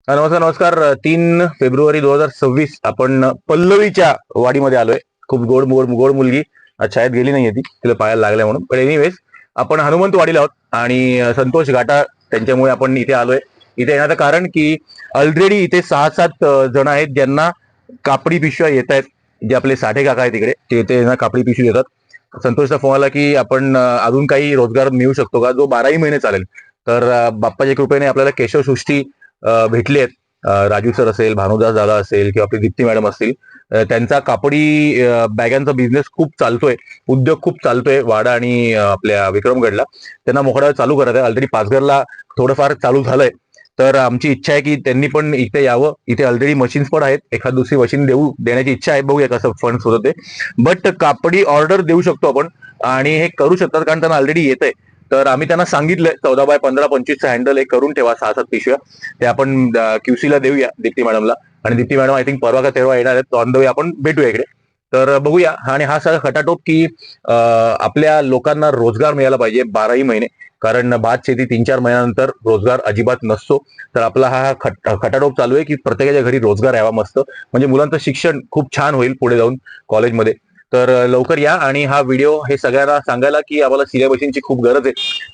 नमस्कार नमस्कार. 3 फेब्रुवारी 2026 आपण पल्लवीच्या वाडीमध्ये आलोय. खूप गोड गोड गोड मुलगी आज शाळेत गेली नाहीये, ती तिला पायाला लागल्या म्हणून. पण एनिवेज आपण हनुमंत वाडीला आहोत आणि संतोष घाटा त्यांच्यामुळे आपण इथे आलोय. इथे येण्याचं कारण की ऑलरेडी इथे 6-7 जण आहेत ज्यांना कापडी पिशव्या येत आहेत. जे आपले साठे काका आहेत तिकडे, ते इथे यांना कापडी पिशवी देतात. संतोषचा फोन आला की आपण अजून काही रोजगार मिळू शकतो का, जो 12ही महिने चालेल. तर बाप्पाच्या कृपेने आपल्याला केशवसृष्टी भेटले आहेत. राजू सर असेल, भानुदास दादा असेल किंवा आपली दीप्ती मॅडम असतील. त्यांचा कापडी बॅगांचा बिझनेस खूप चालतोय, उद्योग खूप चालतोय वाडा आणि आपल्या विक्रमगडला. त्यांना मोकळा चालू करत आहे. ऑलरेडी पाचघरला थोडंफार चालू झालंय. तर आमची इच्छा आहे की त्यांनी पण इथे यावं. इथे ऑलरेडी मशीन्स पण आहेत, एखाद दुसरी मशीन देण्याची इच्छा आहे. बघूया कसं फंड्स होतं ते. बट कापडी ऑर्डर देऊ शकतो आपण आणि हे करू शकतात कारण त्यांना ऑलरेडी येत आहे. तर आम्ही त्यांना सांगितलंय 14x15-25चा हँडल एक करून ठेवा, 6-7 पिशव्या. ते आपण क्यूसीला देऊया, दीप्ती मॅडमला. आणि दीप्ती मॅडम आय थिंक परवा का तेव्हा येणार आहेत. ऑन द वे आपण भेटूया इकडे. तर बघूया. आणि हा सगळा खटाटोप की आपल्या लोकांना रोजगार मिळाला पाहिजे 12ही महिने. कारण भात शेती 3-4 महिन्यानंतर रोजगार अजिबात नसतो. तर आपला हा खटाटोप चालू आहे की प्रत्येकाच्या घरी रोजगार यावा मस्त. म्हणजे मुलांचं शिक्षण खूप छान होईल पुढे जाऊन कॉलेजमध्ये. तर लवकर या. आणि हा व्हिडिओ हे सगळ्यांना सांगायला की आम्हाला सिलाई मशीनची खूप गरज आहे.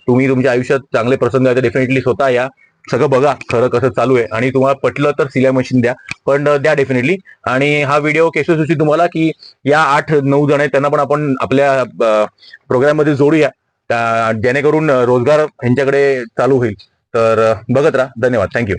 तुम्ही तुमच्या आयुष्यात चांगले प्रसंग आहेत, डेफिनेटली स्वतः या, सगळं बघा खरं कसं चालू आहे. आणि तुम्हाला पटलं तर सिलाई मशीन द्या, पण द्या डेफिनेटली. आणि हा व्हिडिओ केशवसृष्टी तुम्हाला की या 8-9 जण आहेत त्यांना पण आपण आपल्या प्रोग्राम मध्ये जोडूया, जेणेकरून रोजगार यांच्याकडे चालू होईल. तर बघत राहा. धन्यवाद. थँक्यू.